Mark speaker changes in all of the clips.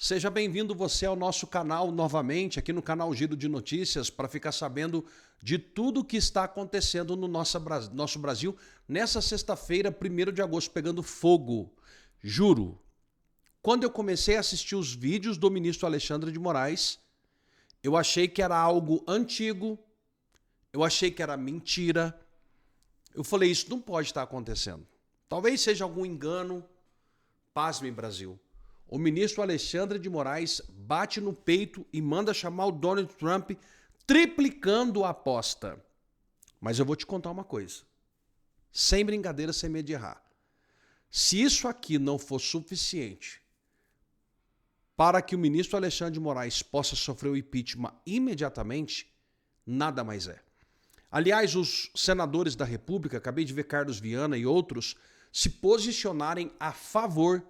Speaker 1: Seja bem-vindo você ao nosso canal novamente, aqui no canal Giro de Notícias, para ficar sabendo de tudo o que está acontecendo no nosso Brasil nessa sexta-feira, 1º de agosto, pegando fogo. Juro, quando eu comecei a assistir os vídeos do ministro Alexandre de Moraes, eu achei que era algo antigo, eu achei que era mentira. Eu falei, isso não pode estar acontecendo. Talvez seja algum engano. Pasmem, Brasil. O ministro Alexandre de Moraes bate no peito e manda chamar o Donald Trump, triplicando a aposta. Mas eu vou te contar uma coisa. Sem brincadeira, sem medo de errar. Se isso aqui não for suficiente para que o ministro Alexandre de Moraes possa sofrer o impeachment imediatamente, nada mais é. Aliás, os senadores da República, acabei de ver Carlos Viana e outros, se posicionarem a favor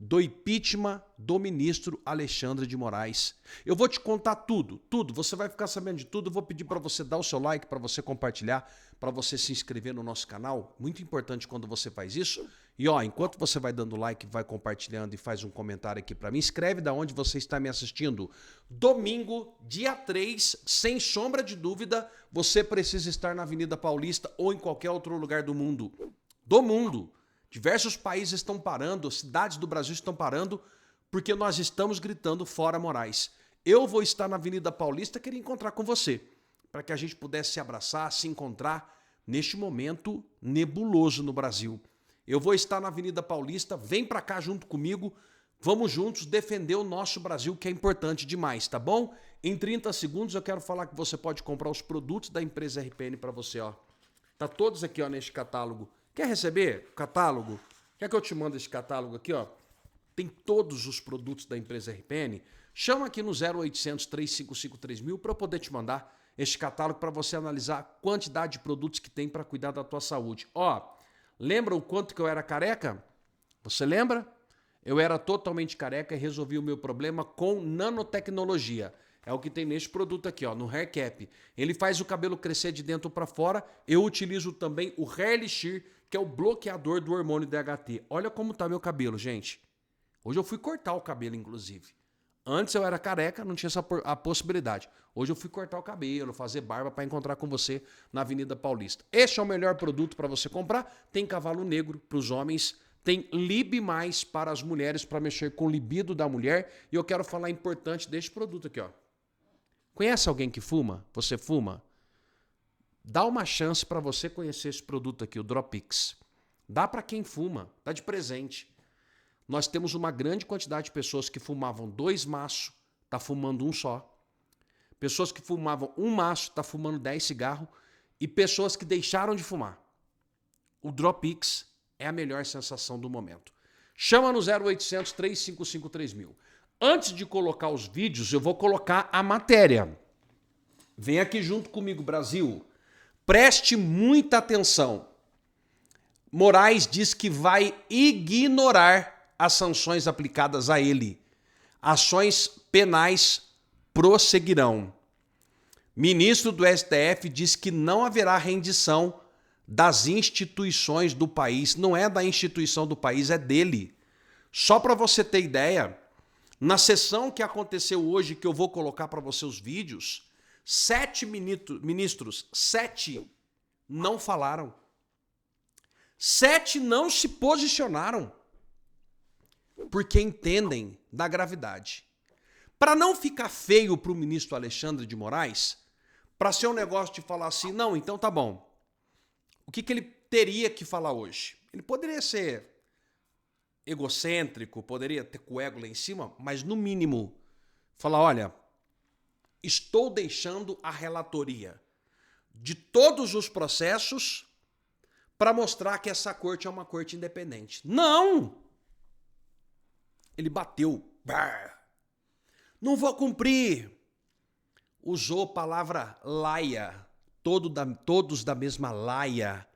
Speaker 1: do impeachment do ministro Alexandre de Moraes. Eu vou te contar tudo, você vai ficar sabendo de tudo. Eu vou pedir para você dar o seu like, para você compartilhar, para você se inscrever no nosso canal. Muito importante quando você faz isso. E ó, enquanto você vai dando like, vai compartilhando e faz um comentário aqui para mim, escreve da onde você está me assistindo. Domingo, dia 3, sem sombra de dúvida, você precisa estar na Avenida Paulista ou em qualquer outro lugar do mundo. Diversos países estão parando, cidades do Brasil estão parando, porque nós estamos gritando fora Moraes. Eu vou estar na Avenida Paulista, queria encontrar com você, para que a gente pudesse se abraçar, se encontrar neste momento nebuloso no Brasil. Eu vou estar na Avenida Paulista, vem para cá junto comigo, vamos juntos defender o nosso Brasil, que é importante demais, tá bom? Em 30 segundos eu quero falar que você pode comprar os produtos da empresa RPN para você, ó. Tá todos aqui, ó, neste catálogo. Quer receber o catálogo? Quer que eu te mande esse catálogo aqui, ó? Tem todos os produtos da empresa RPN. Chama aqui no 0800 355 3000 para eu poder te mandar este catálogo para você analisar a quantidade de produtos que tem para cuidar da tua saúde. Ó, lembra o quanto que eu era careca? Você lembra? Eu era totalmente careca e resolvi o meu problema com nanotecnologia. É o que tem neste produto aqui, ó, no Hair Cap. Ele faz o cabelo crescer de dentro para fora. Eu utilizo também o Hair Elixir, que é o bloqueador do hormônio DHT. Olha como tá meu cabelo, gente. Hoje eu fui cortar o cabelo, inclusive. Antes eu era careca, não tinha a possibilidade. Hoje eu fui cortar o cabelo, fazer barba para encontrar com você na Avenida Paulista. Este é o melhor produto para você comprar. Tem cavalo negro para os homens. Tem Lib Mais para as mulheres, para mexer com o libido da mulher. E eu quero falar importante deste produto aqui, ó. Conhece alguém que fuma? Você fuma? Dá uma chance para você conhecer esse produto aqui, o Dropix. Dá para quem fuma, dá de presente. Nós temos uma grande quantidade de pessoas que fumavam 2 maços, tá fumando um só. Pessoas que fumavam 1 maço, tá fumando 10 cigarros. E pessoas que deixaram de fumar. O Dropix é a melhor sensação do momento. Chama no 0800 355 3000. Antes de colocar os vídeos, eu vou colocar a matéria. Vem aqui junto comigo, Brasil. Preste muita atenção. Moraes diz que vai ignorar as sanções aplicadas a ele. Ações penais prosseguirão. Ministro do STF diz que não haverá rendição das instituições do país. Não é da instituição do país, é dele. Só para você ter ideia, na sessão que aconteceu hoje, que eu vou colocar para você os vídeos, 7 ministros, 7 não falaram. 7 não se posicionaram. Porque entendem da gravidade. Para não ficar feio para o ministro Alexandre de Moraes, para ser um negócio de falar assim, não, então tá bom. O que ele teria que falar hoje? Ele poderia ser egocêntrico, poderia ter com o ego lá em cima, mas no mínimo falar, olha, estou deixando a relatoria de todos os processos para mostrar que essa corte é uma corte independente. Não! Ele bateu. Não vou cumprir. Usou a palavra laia, todos da mesma laia.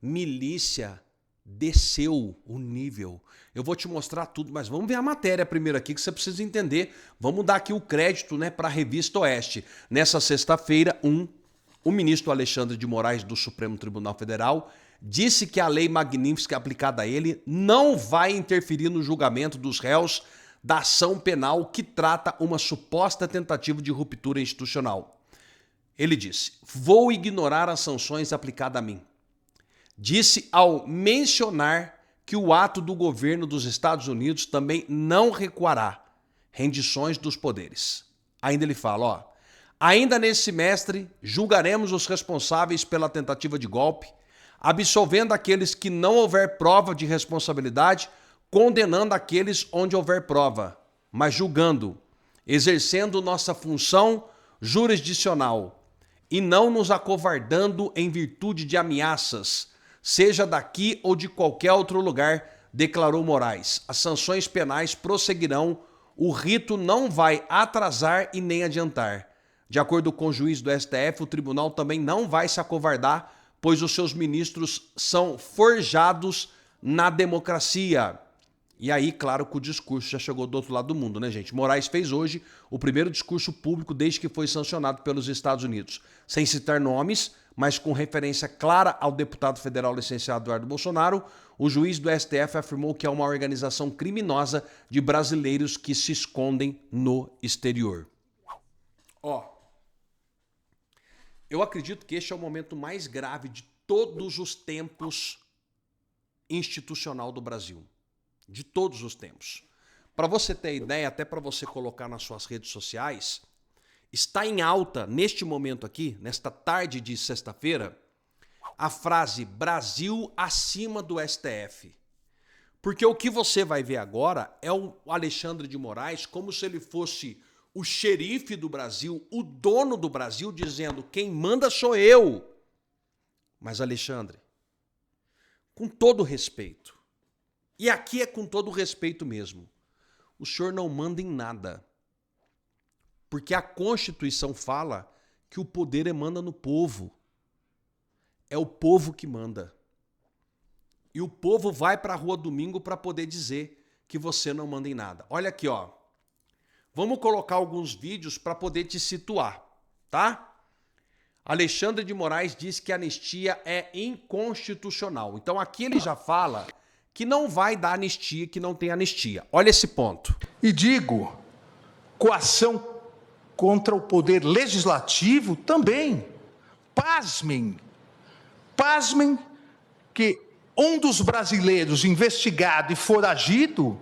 Speaker 1: Milícia. Desceu o nível. Eu vou te mostrar tudo, mas vamos ver a matéria primeiro aqui que você precisa entender. Vamos dar aqui o crédito, né, para a Revista Oeste. Nessa sexta-feira, o ministro Alexandre de Moraes do Supremo Tribunal Federal disse que a lei magnífica aplicada a ele não vai interferir no julgamento dos réus da ação penal que trata uma suposta tentativa de ruptura institucional. Ele disse: vou ignorar as sanções aplicadas a mim. Disse ao mencionar que o ato do governo dos Estados Unidos também não recuará rendições dos poderes. Ainda ele fala, ó, ainda nesse semestre julgaremos os responsáveis pela tentativa de golpe, absolvendo aqueles que não houver prova de responsabilidade, condenando aqueles onde houver prova, mas julgando, exercendo nossa função jurisdicional e não nos acovardando em virtude de ameaças, seja daqui ou de qualquer outro lugar, declarou Moraes. As sanções penais prosseguirão, o rito não vai atrasar e nem adiantar. De acordo com o juiz do STF, o tribunal também não vai se acovardar, pois os seus ministros são forjados na democracia. E aí, claro que o discurso já chegou do outro lado do mundo, né, gente? Moraes fez hoje o primeiro discurso público desde que foi sancionado pelos Estados Unidos, sem citar nomes, mas com referência clara ao deputado federal licenciado Eduardo Bolsonaro. O juiz do STF afirmou que é uma organização criminosa de brasileiros que se escondem no exterior. Ó, eu acredito que este é o momento mais grave de todos os tempos institucional do Brasil. De todos os tempos. Para você ter ideia, até para você colocar nas suas redes sociais, está em alta, neste momento aqui, nesta tarde de sexta-feira, a frase Brasil acima do STF. Porque o que você vai ver agora é o Alexandre de Moraes como se ele fosse o xerife do Brasil, o dono do Brasil, dizendo quem manda sou eu. Mas, Alexandre, com todo respeito, e aqui é com todo respeito mesmo, o senhor não manda em nada. Porque a Constituição fala que o poder emana no povo. É o povo que manda. E o povo vai para a rua domingo para poder dizer que você não manda em nada. Olha aqui, ó. Vamos colocar alguns vídeos para poder te situar, tá? Alexandre de Moraes diz que a anistia é inconstitucional. Então aqui ele já fala que não vai dar anistia, que não tem anistia. Olha esse ponto.
Speaker 2: E digo, coação contra o poder legislativo também. Pasmem que um dos brasileiros investigado e foragido,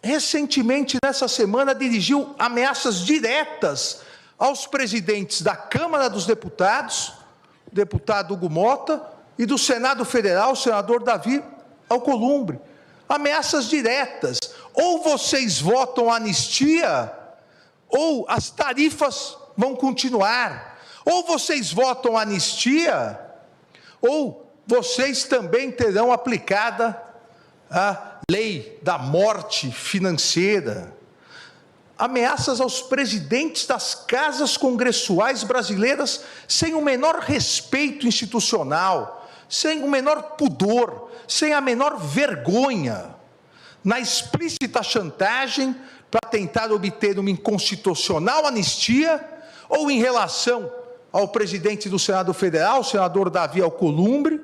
Speaker 2: recentemente, nessa semana, dirigiu ameaças diretas aos presidentes da Câmara dos Deputados, o deputado Hugo Mota, e do Senado Federal, o senador Davi Alcolumbre. Ameaças diretas. Ou vocês votam anistia, ou as tarifas vão continuar. Ou vocês votam anistia, ou vocês também terão aplicada a lei da morte financeira. Ameaças aos presidentes das casas congressuais brasileiras sem o menor respeito institucional, sem o menor pudor, sem a menor vergonha, na explícita chantagem para tentar obter uma inconstitucional anistia, ou em relação ao presidente do Senado Federal, o senador Davi Alcolumbre,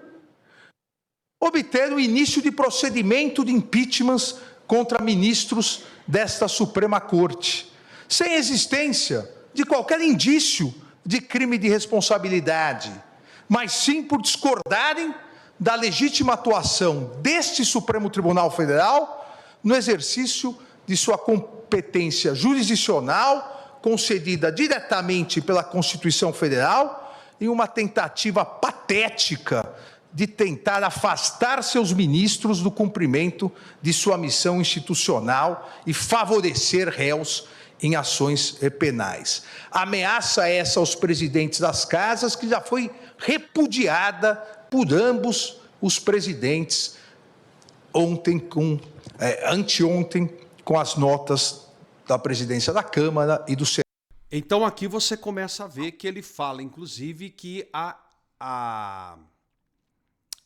Speaker 2: obter o início de procedimento de impeachment contra ministros desta Suprema Corte, sem existência de qualquer indício de crime de responsabilidade, mas sim por discordarem da legítima atuação deste Supremo Tribunal Federal no exercício de sua competência jurisdicional, concedida diretamente pela Constituição Federal, em uma tentativa patética de tentar afastar seus ministros do cumprimento de sua missão institucional e favorecer réus em ações penais. Ameaça essa aos presidentes das casas, que já foi repudiada por ambos os presidentes anteontem, com as notas da presidência da Câmara e do Senado.
Speaker 1: Então aqui você começa a ver que ele fala, inclusive, que a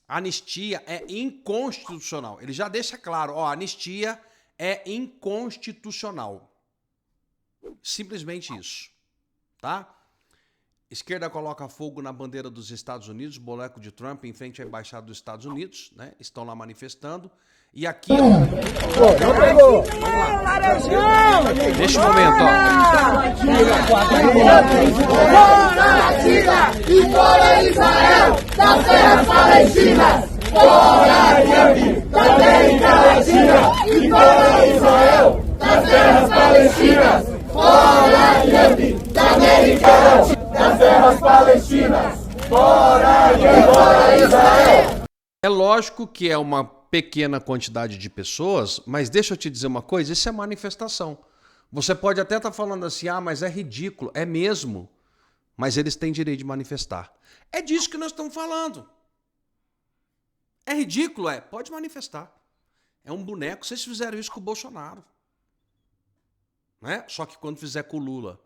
Speaker 1: anistia é inconstitucional. Ele já deixa claro, ó, a anistia é inconstitucional. Simplesmente isso, tá? Esquerda coloca fogo na bandeira dos Estados Unidos, boneco de Trump em frente à embaixada dos Estados Unidos, né? Estão lá manifestando. E aqui, ó. Vamos lá. Neste momento,
Speaker 3: Fora China e fora Israel, das terras palestinas. Fora Irã, da América Latina e fora Israel, das terras palestinas. Fora Irã, da América Latina, das terras palestinas. Fora Irã, fora Israel.
Speaker 1: É lógico que é uma pequena quantidade de pessoas, mas deixa eu te dizer uma coisa, isso é manifestação. Você pode até estar falando assim, mas é ridículo. É mesmo, mas eles têm direito de manifestar. É disso que nós estamos falando. É ridículo? Pode manifestar. É um boneco, vocês fizeram isso com o Bolsonaro. Né? Só que quando fizer com o Lula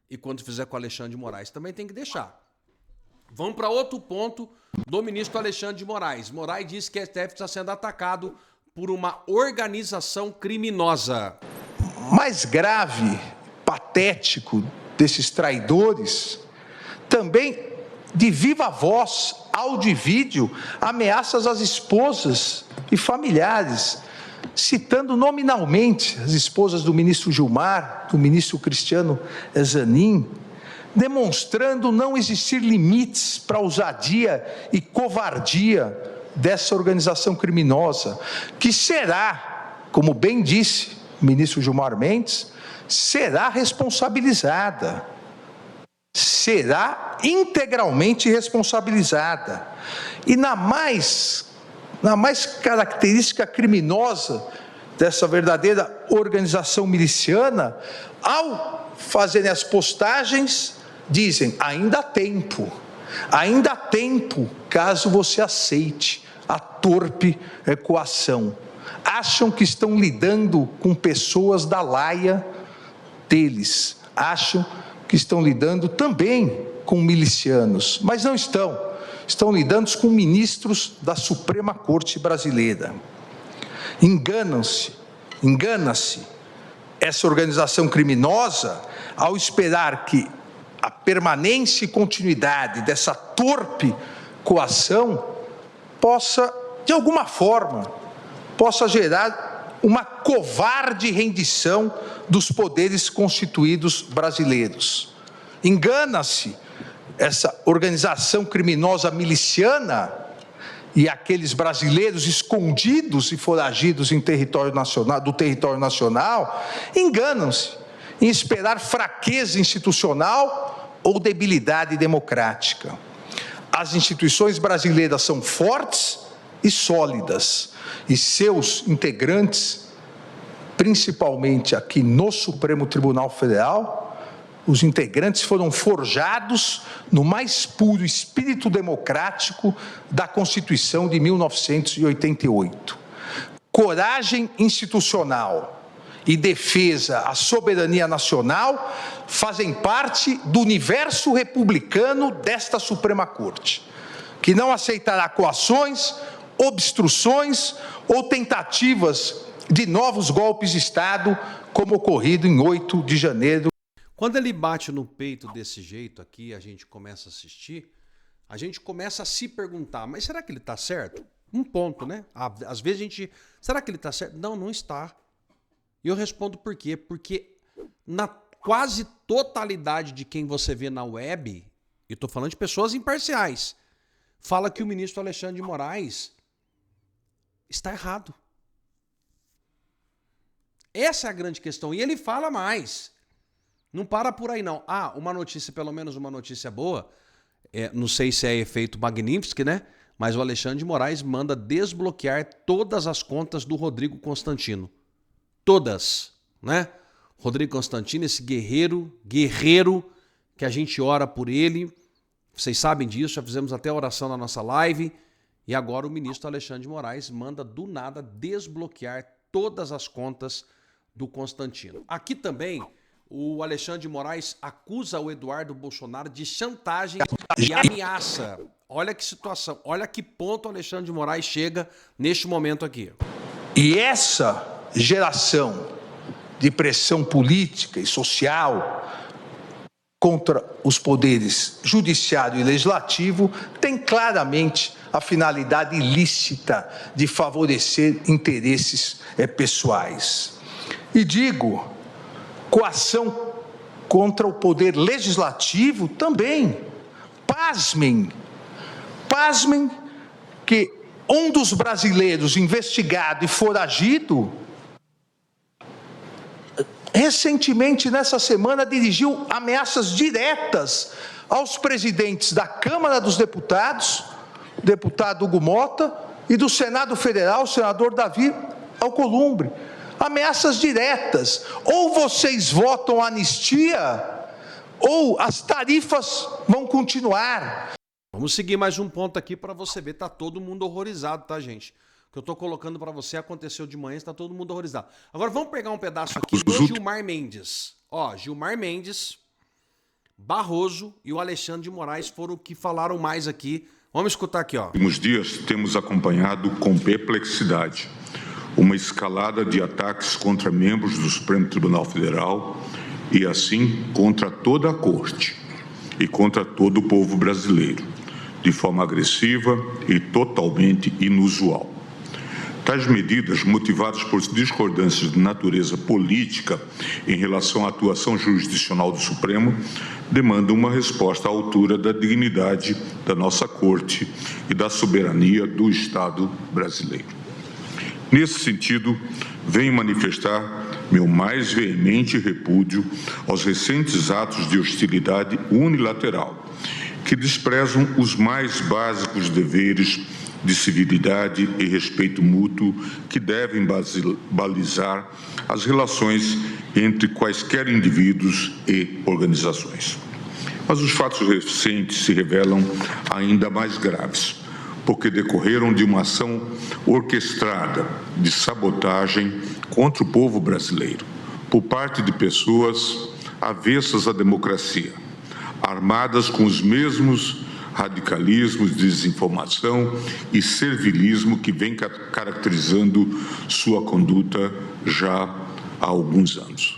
Speaker 1: e quando fizer com o Alexandre de Moraes, também tem que deixar. Vamos para outro ponto do ministro Alexandre de Moraes. Moraes disse que o STF está sendo atacado por uma organização criminosa.
Speaker 2: Mais grave, patético desses traidores, também de viva voz, áudio e vídeo, ameaças às esposas e familiares, citando nominalmente as esposas do ministro Gilmar, do ministro Cristiano Zanin, demonstrando não existir limites para a ousadia e covardia dessa organização criminosa, que será, como bem disse o ministro Gilmar Mendes, será responsabilizada, será integralmente responsabilizada. E na mais característica criminosa dessa verdadeira organização miliciana, ao fazerem as postagens, dizem, ainda há tempo caso você aceite a torpe coação. Acham que estão lidando com pessoas da laia deles, acham que estão lidando também com milicianos, mas não estão lidando com ministros da Suprema Corte Brasileira. Engana-se essa organização criminosa ao esperar que a permanência e continuidade dessa torpe coação possa, de alguma forma, gerar uma covarde rendição dos poderes constituídos brasileiros. Engana-se essa organização criminosa miliciana e aqueles brasileiros escondidos e foragidos em território nacional, enganam-se em esperar fraqueza institucional ou debilidade democrática. As instituições brasileiras são fortes e sólidas, e seus integrantes, principalmente aqui no Supremo Tribunal Federal, os integrantes foram forjados no mais puro espírito democrático da Constituição de 1988. Coragem institucional e defesa à soberania nacional fazem parte do universo republicano desta Suprema Corte, que não aceitará coações, obstruções ou tentativas de novos golpes de Estado, como ocorrido em 8 de janeiro.
Speaker 1: Quando ele bate no peito desse jeito aqui, a gente começa a assistir, a gente começa a se perguntar, mas será que ele está certo? Um ponto, né? Às vezes a gente, será que ele está certo? Não está. E eu respondo por quê? Porque na quase totalidade de quem você vê na web, eu estou falando de pessoas imparciais, fala que o ministro Alexandre de Moraes está errado. Essa é a grande questão. E ele fala mais. Não para por aí, não. Uma notícia, pelo menos uma notícia boa, não sei se é efeito Magnitsky, né? Mas o Alexandre de Moraes manda desbloquear todas as contas do Rodrigo Constantino. Todas, né? Rodrigo Constantino, esse guerreiro que a gente ora por ele. Vocês sabem disso, já fizemos até oração na nossa live. E agora o ministro Alexandre de Moraes manda do nada desbloquear todas as contas do Constantino. Aqui também, o Alexandre de Moraes acusa o Eduardo Bolsonaro de chantagem e ameaça. Olha que situação, olha que ponto o Alexandre de Moraes chega neste momento aqui.
Speaker 2: E essa geração de pressão política e social contra os poderes judiciário e legislativo tem claramente a finalidade ilícita de favorecer interesses pessoais. E digo, coação contra o poder legislativo também. Pasmem que um dos brasileiros investigado e foragido recentemente, nessa semana, dirigiu ameaças diretas aos presidentes da Câmara dos Deputados, o deputado Hugo Mota, e do Senado Federal, o senador Davi Alcolumbre. Ameaças diretas. Ou vocês votam anistia, ou as tarifas vão continuar.
Speaker 1: Vamos seguir mais um ponto aqui para você ver. Tá todo mundo horrorizado, tá, gente? O que eu tô colocando para você aconteceu de manhã, está todo mundo horrorizado. Agora vamos pegar um pedaço aqui do Gilmar Mendes. Ó, Gilmar Mendes, Barroso e o Alexandre de Moraes foram que falaram mais aqui. Vamos escutar aqui, ó.
Speaker 4: Nos últimos dias temos acompanhado com perplexidade uma escalada de ataques contra membros do Supremo Tribunal Federal e, assim, contra toda a Corte e contra todo o povo brasileiro, de forma agressiva e totalmente inusual. Tais medidas, motivadas por discordâncias de natureza política em relação à atuação jurisdicional do Supremo, demandam uma resposta à altura da dignidade da nossa Corte e da soberania do Estado brasileiro. Nesse sentido, venho manifestar meu mais veemente repúdio aos recentes atos de hostilidade unilateral, que desprezam os mais básicos deveres de civilidade e respeito mútuo que devem balizar as relações entre quaisquer indivíduos e organizações. Mas os fatos recentes se revelam ainda mais graves, porque decorreram de uma ação orquestrada de sabotagem contra o povo brasileiro, por parte de pessoas avessas à democracia, armadas com os mesmos radicalismos, desinformação e servilismo que vem caracterizando sua conduta já há alguns anos.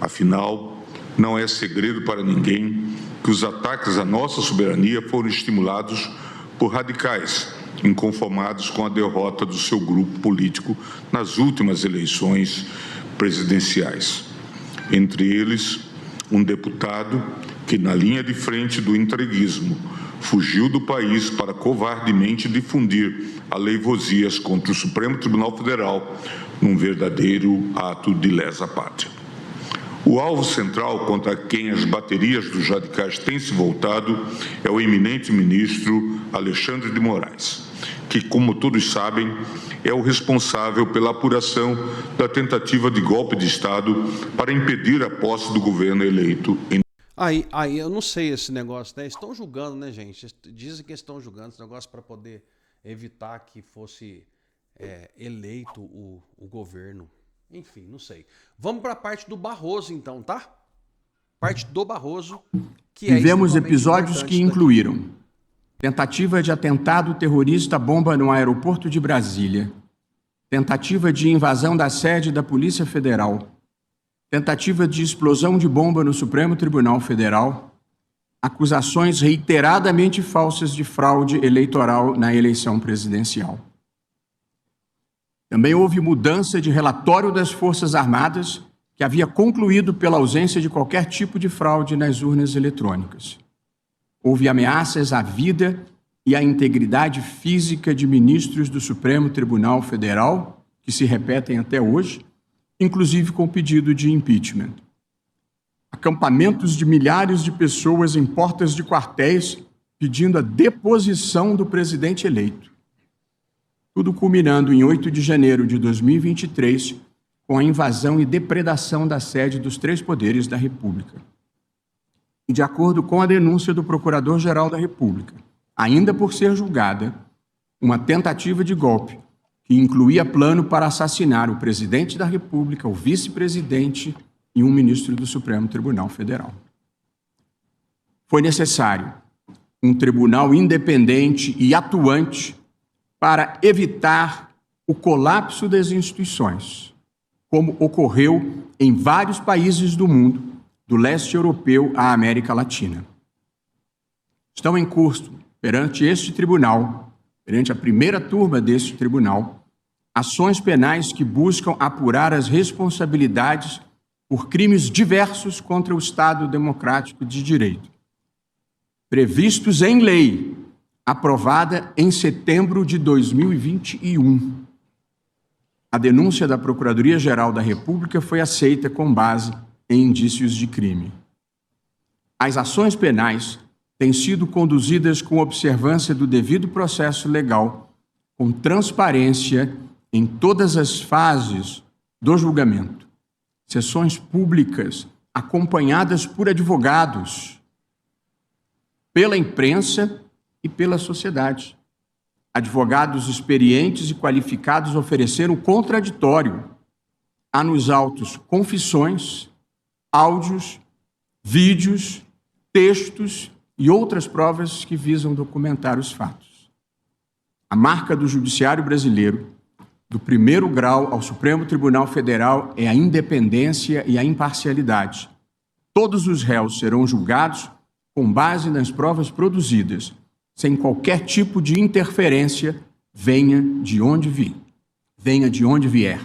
Speaker 4: Afinal, não é segredo para ninguém que os ataques à nossa soberania foram estimulados por radicais inconformados com a derrota do seu grupo político nas últimas eleições presidenciais. Entre eles, um deputado que, na linha de frente do entreguismo, fugiu do país para covardemente difundir aleivosias contra o Supremo Tribunal Federal num verdadeiro ato de lesa pátria. O alvo central contra quem as baterias dos radicais têm se voltado é o eminente ministro Alexandre de Moraes, que, como todos sabem, é o responsável pela apuração da tentativa de golpe de Estado para impedir a posse do governo eleito em...
Speaker 1: Aí eu não sei esse negócio, né? Estão julgando, né, gente? Dizem que estão julgando esse negócio para poder evitar que fosse eleito o governo. Enfim, não sei. Vamos para a parte do Barroso, então, tá? Parte do Barroso, que
Speaker 5: Tivemos episódios que incluíram tentativa de atentado terrorista bomba no aeroporto de Brasília, tentativa de invasão da sede da Polícia Federal, tentativa de explosão de bomba no Supremo Tribunal Federal, acusações reiteradamente falsas de fraude eleitoral na eleição presidencial. Também houve mudança de relatório das Forças Armadas, que havia concluído pela ausência de qualquer tipo de fraude nas urnas eletrônicas. Houve ameaças à vida e à integridade física de ministros do Supremo Tribunal Federal, que se repetem até hoje, inclusive com pedido de impeachment. Acampamentos de milhares de pessoas em portas de quartéis pedindo a deposição do presidente eleito. Tudo culminando em 8 de janeiro de 2023, com a invasão e depredação da sede dos 3 poderes da República. E de acordo com a denúncia do Procurador-Geral da República, ainda por ser julgada, uma tentativa de golpe que incluía plano para assassinar o presidente da República, o vice-presidente e um ministro do Supremo Tribunal Federal. Foi necessário um tribunal independente e atuante para evitar o colapso das instituições, como ocorreu em vários países do mundo, do leste europeu à América Latina. Estão em curso, perante este tribunal, perante a primeira turma deste tribunal, ações penais que buscam apurar as responsabilidades por crimes diversos contra o Estado Democrático de Direito, previstos em lei, aprovada em setembro de 2021. A denúncia da Procuradoria-Geral da República foi aceita com base em indícios de crime. As ações penais têm sido conduzidas com observância do devido processo legal, com transparência em todas as fases do julgamento. Sessões públicas acompanhadas por advogados, pela imprensa e pela sociedade. Advogados experientes e qualificados ofereceram contraditório. Há nos autos confissões, áudios, vídeos, textos e outras provas que visam documentar os fatos. A marca do Judiciário brasileiro, do primeiro grau ao Supremo Tribunal Federal, é a independência e a imparcialidade. Todos os réus serão julgados com base nas provas produzidas, sem qualquer tipo de interferência, venha de onde vier.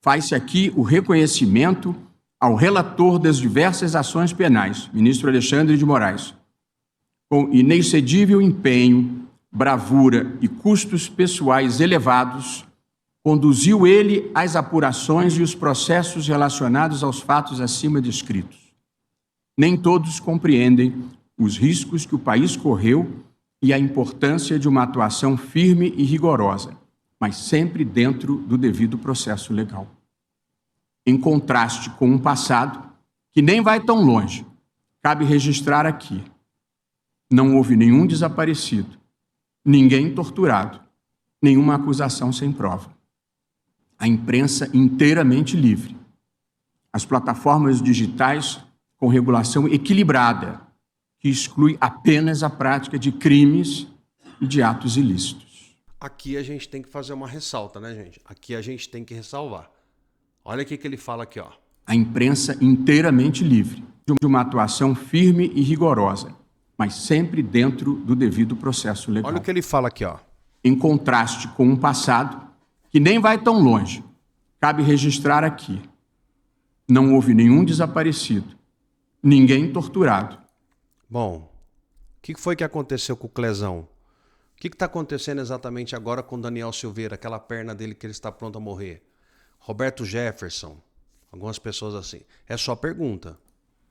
Speaker 5: Faz-se aqui o reconhecimento ao relator das diversas ações penais, ministro Alexandre de Moraes, com inexcedível empenho, bravura e custos pessoais elevados, conduziu ele as apurações e os processos relacionados aos fatos acima descritos. Nem todos compreendem os riscos que o país correu e a importância de uma atuação firme e rigorosa, mas sempre dentro do devido processo legal. Em contraste com um passado que nem vai tão longe, cabe registrar aqui: não houve nenhum desaparecido, ninguém torturado, nenhuma acusação sem prova. A imprensa inteiramente livre. As plataformas digitais com regulação equilibrada, que exclui apenas a prática de crimes e de atos ilícitos.
Speaker 1: Aqui a gente tem que fazer uma ressalta, né, gente? Aqui a gente tem que ressalvar. Olha o que ele fala aqui, ó.
Speaker 5: A imprensa inteiramente livre, de uma atuação firme e rigorosa, mas sempre dentro do devido processo legal.
Speaker 1: Olha o que ele fala aqui, ó.
Speaker 5: Em contraste com um passado que nem vai tão longe, cabe registrar aqui: não houve nenhum desaparecido, ninguém torturado.
Speaker 1: Bom, o que foi que aconteceu com o Clezão? O que está acontecendo exatamente agora com o Daniel Silveira, aquela perna dele que ele está pronto a morrer? Roberto Jefferson, algumas pessoas assim. É só pergunta.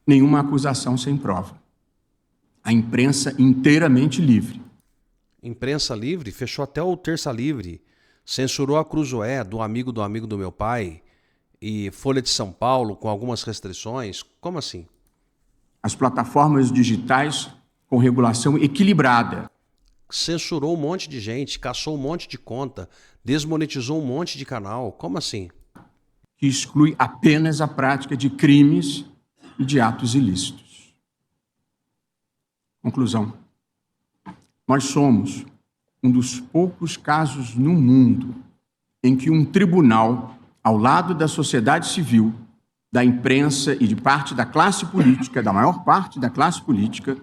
Speaker 5: Nenhuma acusação sem prova. A imprensa inteiramente livre.
Speaker 1: Imprensa livre? Fechou até o Terça Livre. Censurou a Cruzoé, do amigo do meu pai, e Folha de São Paulo, com algumas restrições. Como assim?
Speaker 5: As plataformas digitais com regulação equilibrada.
Speaker 1: Censurou um monte de gente, caçou um monte de conta, desmonetizou um monte de canal. Como assim?
Speaker 5: Que exclui apenas a prática de crimes e de atos ilícitos. Conclusão. Nós somos um dos poucos casos no mundo em que um tribunal, ao lado da sociedade civil, da imprensa e de parte da classe política, da maior parte da classe política,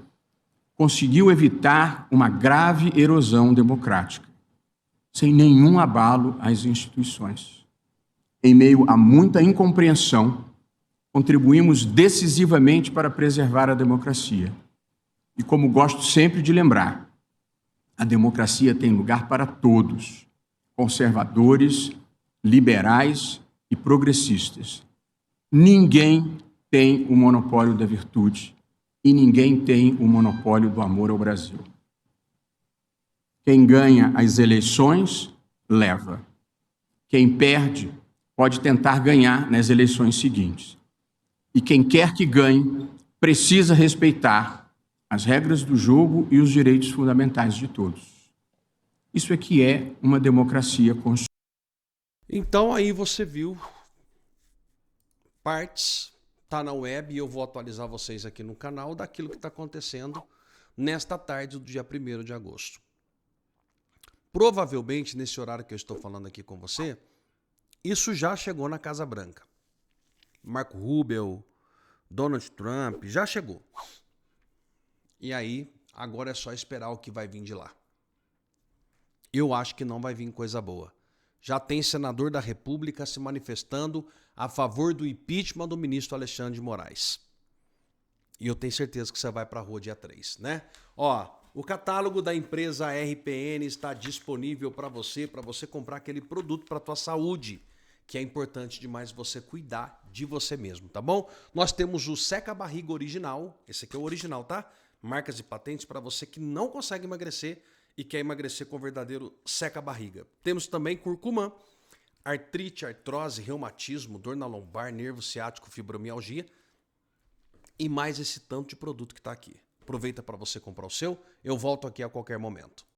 Speaker 5: conseguiu evitar uma grave erosão democrática, sem nenhum abalo às instituições. Em meio a muita incompreensão, contribuímos decisivamente para preservar a democracia. E como gosto sempre de lembrar, a democracia tem lugar para todos, conservadores, liberais e progressistas. Ninguém tem o monopólio da virtude e ninguém tem o monopólio do amor ao Brasil. Quem ganha as eleições, leva. Quem perde, pode tentar ganhar nas eleições seguintes. E quem quer que ganhe, precisa respeitar as regras do jogo e os direitos fundamentais de todos. Isso é que é uma democracia constitucional.
Speaker 1: Então aí você viu partes, tá na web, e eu vou atualizar vocês aqui no canal daquilo que está acontecendo nesta tarde do dia 1º de agosto. Provavelmente, nesse horário que eu estou falando aqui com você, isso já chegou na Casa Branca. Marco Rubio, Donald Trump, já chegou. E aí, agora é só esperar o que vai vir de lá. Eu acho que não vai vir coisa boa. Já tem senador da República se manifestando a favor do impeachment do ministro Alexandre de Moraes. E eu tenho certeza que você vai para a rua dia 3, né? Ó, o catálogo da empresa RPN está disponível para você comprar aquele produto para tua saúde, que é importante demais você cuidar de você mesmo, tá bom? Nós temos o seca-barriga original, esse aqui é o original, tá? Marcas e patentes para você que não consegue emagrecer e quer emagrecer com o verdadeiro seca-barriga. Temos também curcumã, artrite, artrose, reumatismo, dor na lombar, nervo ciático, fibromialgia e mais esse tanto de produto que está aqui. Aproveita para você comprar o seu, eu volto aqui a qualquer momento.